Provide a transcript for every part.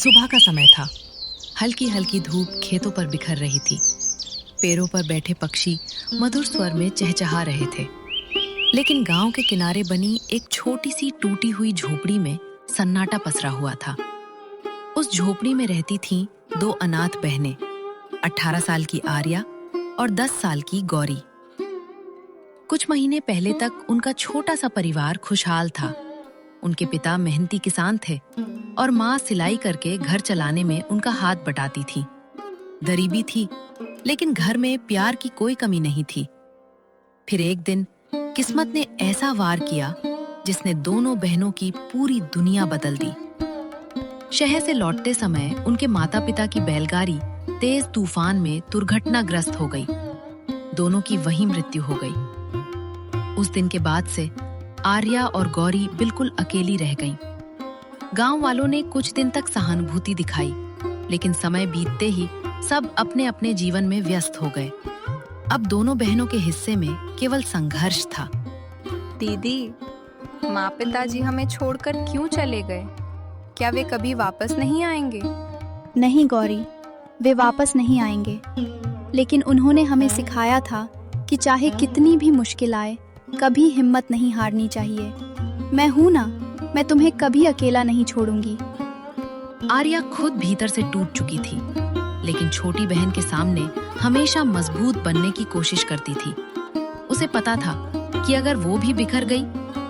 सुबह का समय था। हल्की हल्की धूप खेतों पर बिखर रही थी। पेड़ों पर बैठे पक्षी मधुर स्वर में चहचहा रहे थे। लेकिन गांव के किनारे बनी एक छोटी सी टूटी हुई झोपड़ी में सन्नाटा पसरा हुआ था। उस झोपड़ी में रहती थीं दो अनाथ बहनें, 18 साल की आर्या और 10 साल की गौरी। कुछ महीने पहले तक उनका छोटा सा परिवार खुशहाल था। उनके पिता मेहनती किसान थे और माँ सिलाई करके घर चलाने में उनका हाथ बटाती थी। गरीबी थी, लेकिन घर में प्यार की कोई कमी नहीं थी। फिर एक दिन किस्मत ने ऐसा वार किया जिसने दोनों बहनों की पूरी दुनिया बदल दी। शहर से लौटते समय उनके माता पिता की बैलगाड़ी तेज तूफान में दुर्घटनाग्रस्त हो गई। दोनों की वहीं मृत्यु हो गई। उस दिन के बाद से आर्या और गौरी बिल्कुल अकेली रह गईं। गांव वालों ने कुछ दिन तक सहानुभूति दिखाई, लेकिन समय बीतते ही सब अपने अपने जीवन में व्यस्त हो गए। अब दोनों बहनों के हिस्से में केवल संघर्ष था। दीदी, माँ पिताजी हमें छोड़कर क्यों चले गए? क्या वे कभी वापस नहीं आएंगे? नहीं गौरी, वे वापस नहीं आएंगे। लेकिन उन्होंने हमें सिखाया था कि चाहे कितनी भी मुश्किल आए, कभी हिम्मत नहीं हारनी चाहिए। मैं हूं ना, मैं तुम्हें कभी अकेला नहीं छोड़ूंगी। आर्या खुद भीतर से टूट चुकी थी, लेकिन छोटी बहन के सामने हमेशा मजबूत बनने की कोशिश करती थी। उसे पता था कि अगर वो भी बिखर गई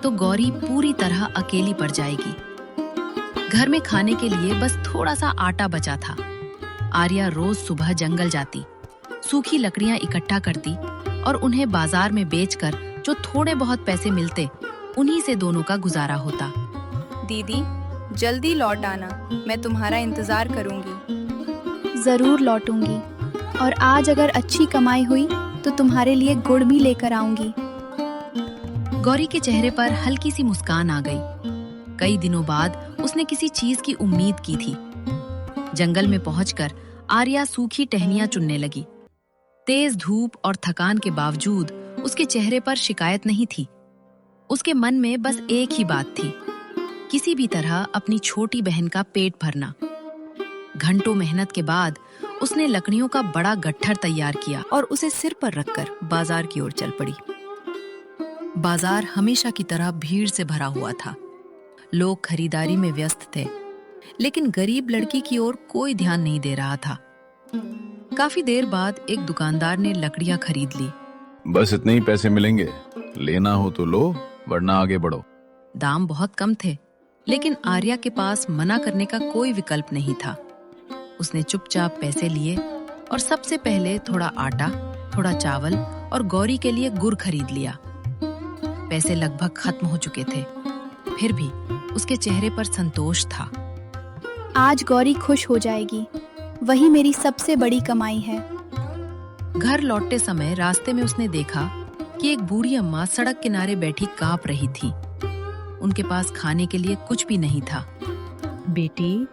तो गौरी पूरी तरह अकेली पड़ जाएगी। घर में खाने के लिए बस थोड़ा सा आटा बचा था। आर्या रोज सुबह जंगल जाती, सूखी लकड़ियां इकट्ठा करती और उन्हें बाजार में बेचकर जो थोड़े बहुत पैसे मिलते, उन्हीं से दोनों का गुजारा होता। दीदी, जल्दी लौट आना, मैं तुम्हारा इंतजार करूंगी। जरूर लौटूंगी, और आज अगर अच्छी कमाई हुई तो तुम्हारे लिए गुड़ भी लेकर आऊंगी। गौरी के चेहरे पर हल्की सी मुस्कान आ गई। कई दिनों बाद उसने किसी चीज की उम्मीद की थी। जंगल में पहुंचकर आर्या सूखी टहनियां चुनने लगी। तेज धूप और थकान के बावजूद उसके चेहरे पर शिकायत नहीं थी। उसके मन में बस एक ही बात थी, किसी भी तरह अपनी छोटी बहन का पेट भरना। घंटों मेहनत के बाद उसने लकड़ियों का बड़ा गट्ठर तैयार किया और उसे सिर पर रखकर बाजार की ओर चल पड़ी। बाजार हमेशा की तरह भीड़ से भरा हुआ था। लोग खरीदारी में व्यस्त थे, लेकिन गरीब लड़की की ओर कोई ध्यान नहीं दे रहा था। काफी देर बाद एक दुकानदार ने लकड़ियां खरीद ली। बस इतने ही पैसे मिलेंगे, लेना हो तो लो, वरना आगे बढ़ो। दाम बहुत कम थे, लेकिन आर्या के पास मना करने का कोई विकल्प नहीं था। उसने चुपचाप पैसे लिए और सबसे पहले थोड़ा आटा, थोड़ा चावल और गौरी के लिए गुड़ खरीद लिया। पैसे लगभग खत्म हो चुके थे, फिर भी उसके चेहरे पर संतोष था। आज गौरी खुश हो जाएगी, वही मेरी सबसे बड़ी कमाई है। घर लौटते समय रास्ते में उसने देखा कि एक बूढ़ी अम्मा सड़क किनारे बैठी कांप रही थी। उनके पास खाने के लिए कुछ भी नहीं था। बेटी,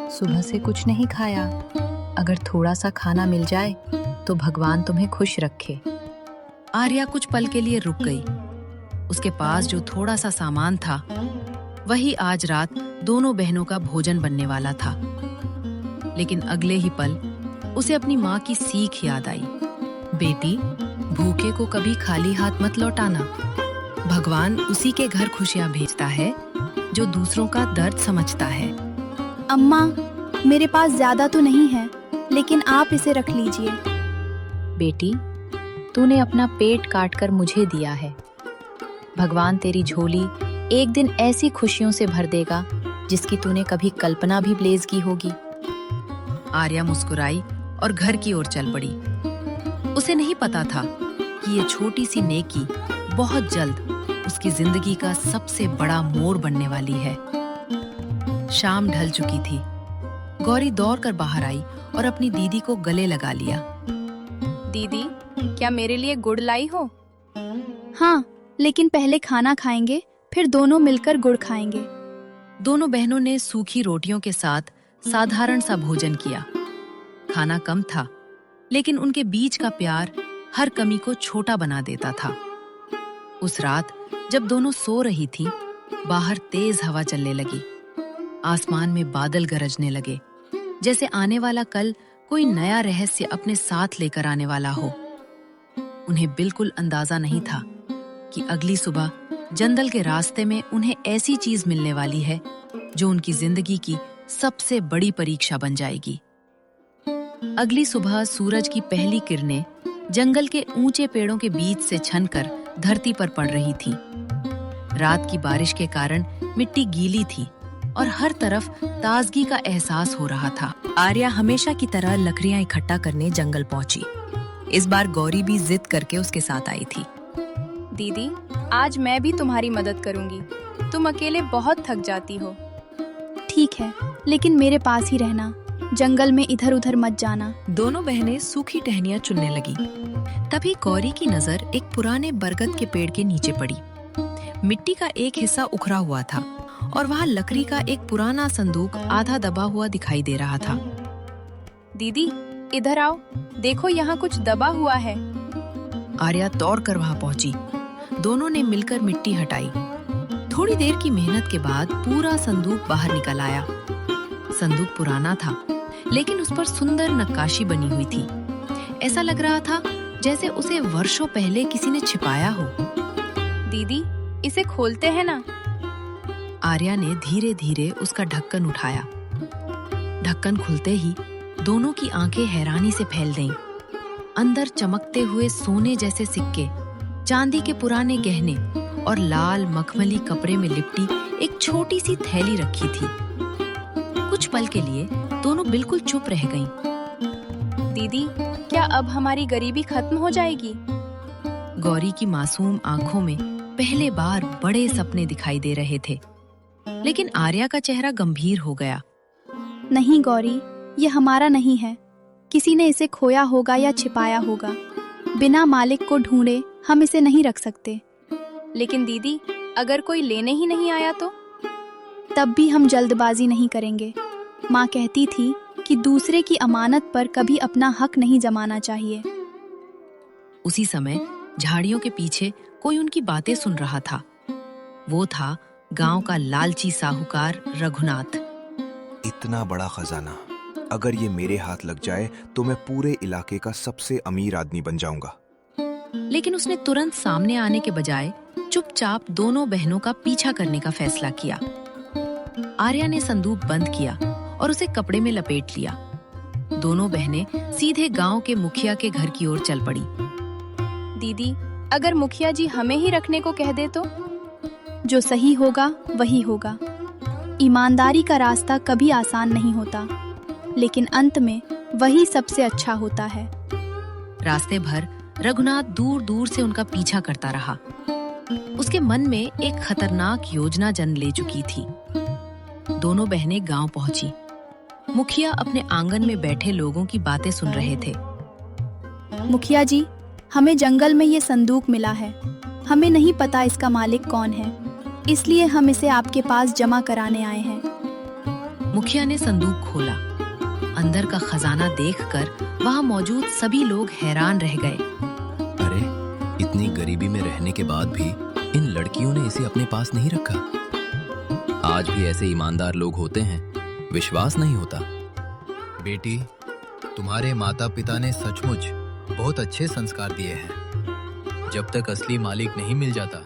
सुबह से कुछ नहीं खाया। अगर थोड़ा सा खाना मिल जाए तो भगवान तुम्हें खुश रखे। आर्या कुछ पल के लिए रुक गई। उसके पास जो थोड़ा सा सामान था, वही आज रात दोनों बहनों का भोजन बनने वाला था। लेकिन अगले ही पल उसे अपनी माँ की सीख याद आई। बेटी, भूखे को कभी खाली हाथ मत लौटाना। भगवान उसी के घर खुशियां भेजता है जो दूसरों का दर्द समझता है। अम्मा, मेरे पास ज्यादा तो नहीं है, लेकिन आप इसे रख लीजिए। बेटी, तूने अपना पेट काटकर मुझे दिया है। भगवान तेरी झोली एक दिन ऐसी खुशियों से भर देगा जिसकी तूने कभी कल्पना भी ब्लेज की होगी। आर्या मुस्कुराई और घर की ओर चल पड़ी। उसे नहीं पता था कि ये छोटी सी नेकी बहुत जल्द उसकी जिंदगी का सबसे बड़ा मोड़ बनने वाली है। शाम ढल चुकी थी। गौरी दौड़कर बाहर आई और अपनी दीदी को गले लगा लिया। दीदी, क्या मेरे लिए गुड़ लाई हो? हाँ, लेकिन पहले खाना खाएंगे, फिर दोनों मिलकर गुड़ खाएंगे। दोनों बहनों ने सूखी रोटियों के साथ साधारण सा भोजन किया। खाना कम था, लेकिन उनके बीच का प्यार हर कमी को छोटा बना देता था। उस रात जब दोनों सो रही थीं, बाहर तेज हवा चलने लगी। आसमान में बादल गरजने लगे, जैसे आने वाला कल कोई नया रहस्य अपने साथ लेकर आने वाला हो। उन्हें बिल्कुल अंदाजा नहीं था कि अगली सुबह जंगल के रास्ते में उन्हें ऐसी चीज मिलने वाली है जो उनकी जिंदगी की सबसे बड़ी परीक्षा बन जाएगी। अगली सुबह सूरज की पहली किरणें जंगल के ऊंचे पेड़ों के बीच से छनकर धरती पर पड़ रही थी। रात की बारिश के कारण मिट्टी गीली थी और हर तरफ ताजगी का एहसास हो रहा था। आर्या हमेशा की तरह लकड़ियां इकट्ठा करने जंगल पहुंची। इस बार गौरी भी जिद करके उसके साथ आई थी। दीदी, आज मैं भी तुम्हारी मदद करूंगी। तुम अकेले बहुत थक जाती हो। ठीक है, लेकिन मेरे पास ही रहना, जंगल में इधर उधर मत जाना। दोनों बहनें सूखी टहनियां चुनने लगी। तभी गौरी की नजर एक पुराने बरगद के पेड़ के नीचे पड़ी। मिट्टी का एक हिस्सा उखड़ा हुआ था और वहां लकड़ी का एक पुराना संदूक आधा दबा हुआ दिखाई दे रहा था। दीदी, इधर आओ, देखो यहाँ कुछ दबा हुआ है। आर्या दौड़कर वहां पहुंची। दोनों ने मिलकर मिट्टी हटाई। थोड़ी देर की मेहनत के बाद पूरा संदूक बाहर निकल आया। संदूक पुराना था, लेकिन उस पर सुंदर नक्काशी बनी हुई थी। ऐसा लग रहा था जैसे उसे वर्षों पहले किसी ने छिपाया हो। दीदी, इसे खोलते हैं ना? आर्या ने धीरे धीरे उसका ढक्कन उठाया। ढक्कन खुलते ही दोनों की आंखें हैरानी से फैल गईं। अंदर चमकते हुए सोने जैसे सिक्के, चांदी के पुराने गहने और लाल मखमली कपड़े में लिपटी एक छोटी सी थैली रखी थी। कुछ पल के लिए दोनों बिल्कुल चुप रह गईं। दीदी, क्या अब हमारी गरीबी खत्म हो जाएगी? गौरी की मासूम आंखों में पहले बार बड़े सपने दिखाई दे रहे थे, लेकिन आर्या का चेहरा गंभीर हो गया। नहीं गौरी, ये हमारा नहीं है। किसी ने इसे खोया होगा या छिपाया होगा। बिना मालिक को ढूंढे हम इसे नहीं रख सकते। लेकिन दीदी, अगर कोई लेने ही नहीं आया तो? तब भी हम जल्दबाजी नहीं करेंगे। माँ कहती थी कि दूसरे की अमानत पर कभी अपना हक नहीं जमाना चाहिए। उसी समय झाड़ियों के पीछे कोई उनकी बातें सुन रहा था। वो था गांव का लालची साहूकार रघुनाथ। इतना बड़ा खजाना, अगर ये मेरे हाथ लग जाए तो मैं पूरे इलाके का सबसे अमीर आदमी बन जाऊंगा। लेकिन उसने तुरंत सामने आने के बजाय चुपचाप दोनों बहनों का पीछा करने का फैसला किया। आर्या ने संदूक बंद किया और उसे कपड़े में लपेट लिया। दोनों बहनें सीधे गांव के मुखिया के घर की ओर चल पड़ी। दीदी, अगर मुखिया जी हमें ही रखने को कह दे तो? जो सही होगा वही होगा। ईमानदारी का रास्ता कभी आसान नहीं होता, लेकिन अंत में वही सबसे अच्छा होता है। रास्ते भर रघुनाथ दूर दूर से उनका पीछा करता रहा। उसके मन में एक खतरनाक योजना जन्म ले चुकी थी। दोनों बहनें गांव पहुंची। मुखिया अपने आंगन में बैठे लोगों की बातें सुन रहे थे। मुखिया जी, हमें जंगल में ये संदूक मिला है। हमें नहीं पता इसका मालिक कौन है, इसलिए हम इसे आपके पास जमा कराने आए हैं। मुखिया ने संदूक खोला। अंदर का खजाना देखकर वहां मौजूद सभी लोग हैरान रह गए। अरे, इतनी गरीबी में रहने के बाद भी इन लड़कियों ने इसे अपने पास नहीं रखा। आज भी ऐसे ईमानदार लोग होते हैं, विश्वास नहीं होता। बेटी, तुम्हारे माता पिता ने सचमुच बहुत अच्छे संस्कार दिए हैं। जब तक असली मालिक नहीं मिल जाता,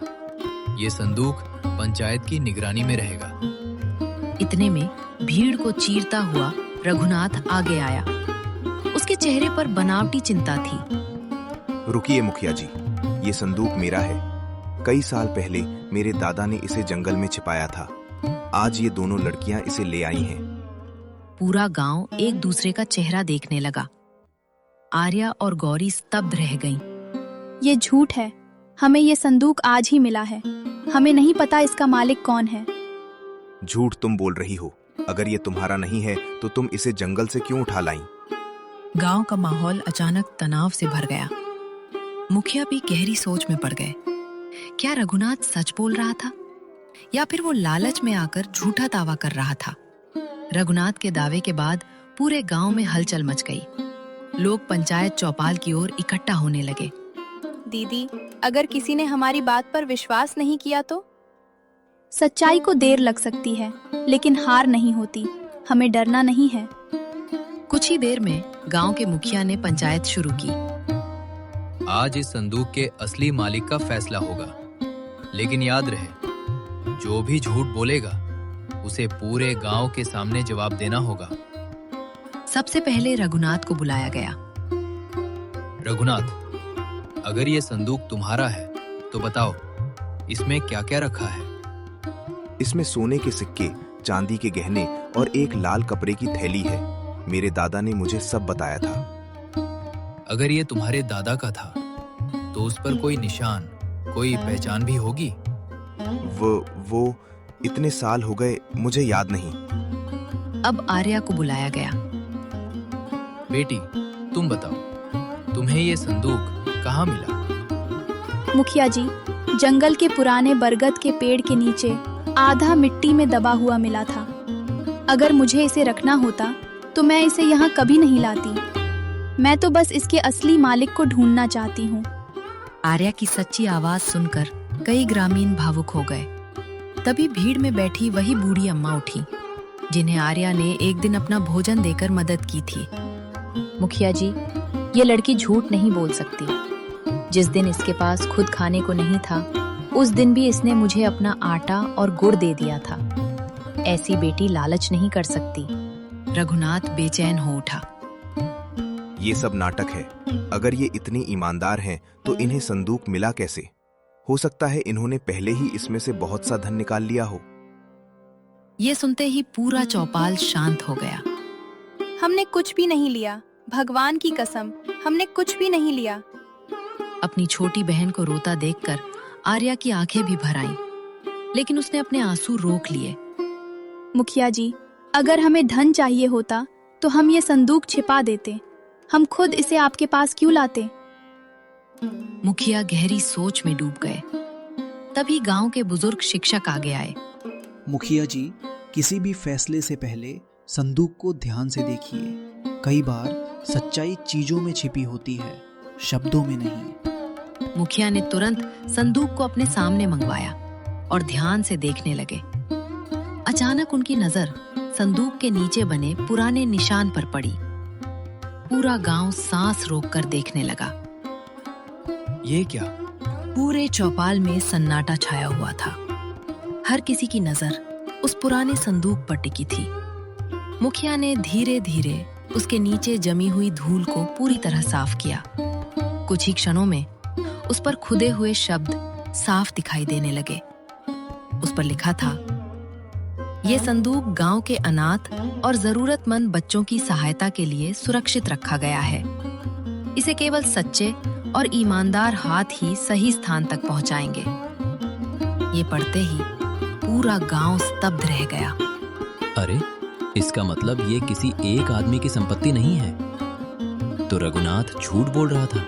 ये संदूक पंचायत की निगरानी में रहेगा। इतने में भीड़ को चीरता हुआ रघुनाथ आगे आया। उसके चेहरे पर बनावटी चिंता थी। रुकिए मुखिया जी, ये संदूक मेरा है। कई साल पहले मेरे दादा ने इसे जंगल में छिपाया था। आज ये दोनों लड़कियां इसे ले आई हैं। पूरा गांव एक दूसरे का चेहरा देखने लगा। आर्या और गौरी स्तब्ध रह गईं। ये झूठ है। हमें ये संदूक आज ही मिला है। हमें नहीं पता इसका मालिक कौन है। झूठ तुम बोल रही हो। अगर ये तुम्हारा नहीं है तो तुम इसे जंगल से क्यों उठा लाई? गांव का माहौल अचानक तनाव से भर गया। मुखिया भी गहरी सोच में पड़ गए। क्या रघुनाथ सच बोल रहा था या फिर वो लालच में आकर झूठा दावा कर रहा था? रघुनाथ के दावे के बाद पूरे गांव में हलचल मच गई। लोग पंचायत चौपाल की ओर इकट्ठा होने लगे। दीदी, अगर किसी ने हमारी बात पर विश्वास नहीं किया तो? सच्चाई को देर लग सकती है, लेकिन हार नहीं होती। हमें डरना नहीं है। कुछ ही देर में गांव के मुखिया ने पंचायत शुरू की। आज इस संदूक के असली मालिक का फैसला होगा, लेकिन याद रहे, जो भी झूठ बोलेगा उसे पूरे गांव के सामने जवाब देना होगा। सबसे पहले रघुनाथ को बुलाया गया। रघुनाथ, अगर ये संदूक तुम्हारा है तो बताओ, इसमें क्या क्या रखा है? इसमें सोने के सिक्के, चांदी के गहने और एक लाल कपड़े की थैली है। मेरे दादा ने मुझे सब बताया था। अगर ये तुम्हारे दादा का था तो उस पर कोई निशान, कोई पहचान भी होगी। वो इतने साल हो गए, मुझे याद नहीं। अब आर्या को बुलाया गया। बेटी, तुम बताओ, तुम्हें ये संदूक कहाँ मिला? मुखिया जी, जंगल के पुराने बरगद के पेड़ के नीचे आधा मिट्टी में दबा हुआ मिला था। अगर मुझे इसे रखना होता तो मैं इसे यहाँ कभी नहीं लाती। मैं तो बस इसके असली मालिक को ढूंढना चाहती हूँ। आर्या की सच्ची आवाज सुनकर कई ग्रामीण भावुक हो गए। तभी भीड़ में बैठी वही बूढ़ी अम्मा उठी, जिन्हें आर्या ने एक दिन अपना भोजन देकर मदद की थी। मुखिया जी, ये लड़की झूठ नहीं बोल सकती। जिस दिन इसके पास खुद खाने को नहीं था, उस दिन भी इसने मुझे अपना आटा और गुड़ दे दिया था। ऐसी बेटी लालच नहीं कर सकती। रघुनाथ बेचैन हो उठा। ये सब नाटक है। अगर ये इतनी ईमानदार हैं तो इन्हें संदूक मिला कैसे? हो सकता है इन्होंने पहले ही इसमें से बहुत सा धन निकाल लिया हो। ये सुनते ही पूरा चौपाल शांत हो गया। हमने कुछ भी नहीं लिया, भगवान की कसम, हमने कुछ भी नहीं लिया। अपनी छोटी बहन को रोता देखकर आर्या की आंखें भी भर आईं, लेकिन उसने अपने आंसू रोक लिए। मुखिया जी, अगर हमें धन चाहिए होता तो हम ये संदूक छिपा देते। हम खुद इसे आपके पास क्यों लाते? मुखिया गहरी सोच में डूब गए। तभी गांव के बुजुर्ग शिक्षक आगे आए। मुखिया जी, किसी भी फैसले से पहले संदूक को ध्यान से देखिए। कई बार सच्चाई चीजों में छिपी होती है, शब्दों में नहीं। मुखिया ने तुरंत संदूक को अपने सामने मंगवाया और ध्यान से देखने लगे। अचानक उनकी नजर संदूक के नीचे बने पुराने निशान पर पड़ी। पूरा गांव सांस रोककर देखने लगा। ये क्या? पूरे चौपाल में सन्नाटा छाया हुआ था। हर किसी की नजर उस पुराने संदूक पर टिकी थी। मुखिया ने धीरे धीरे उसके नीचे जमी हुई धूल को पूरी तरह साफ किया। कुछ ही क्षणों में उस पर खुदे हुए शब्द साफ दिखाई देने लगे। उस पर लिखा था, ये संदूक गांव के अनाथ और जरूरतमंद बच्चों की सहायता के लिए सुरक्षित रखा गया है। इसे केवल सच्चे और ईमानदार हाथ ही सही स्थान तक पहुंचाएंगे। ये पढ़ते ही पूरा गांव स्तब्ध रह गया। अरे, इसका मतलब ये किसी एक आदमी की संपत्ति नहीं है। तो रघुनाथ झूठ बोल रहा था।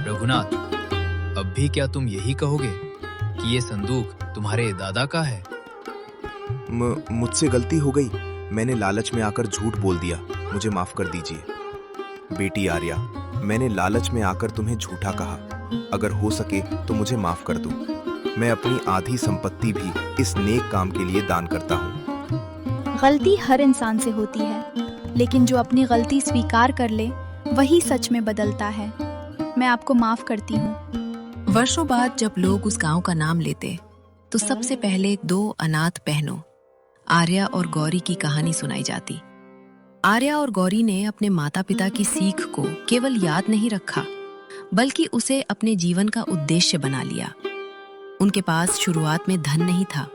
रघुनाथ, अब भी क्या तुम यही कहोगे कि ये संदूक तुम्हारे दादा का है? मुझसे गलती हो गई। मैंने लालच में आकर झूठ बोल दिया। मुझे माफ कर दीजिए। बेटी आर्या, मैंने लालच में आकर तुम्हें झूठा कहा। अगर हो सके तो मुझे माफ कर दो। मैं अपनी आधी संपत्ति भी इस नेक काम के लिए दान करता हूँ। गलती हर इंसान से होती है, लेकिन जो अपनी गलती स्वीकार कर ले वही सच में बदलता है। मैं आपको माफ करती हूँ। वर्षों बाद जब लोग उस गांव का नाम लेते तो सबसे पहले दो अनाथ बहनों आर्या और गौरी की कहानी सुनाई जाती। आर्या और गौरी ने अपने माता पिता की सीख को केवल याद नहीं रखा, बल्कि उसे अपने जीवन का उद्देश्य बना लिया। उनके पास शुरुआत में धन नहीं था,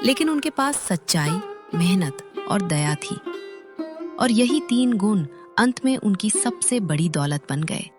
लेकिन उनके पास सच्चाई, मेहनत और दया थी। और यही तीन गुण अंत में उनकी सबसे बड़ी दौलत बन गए।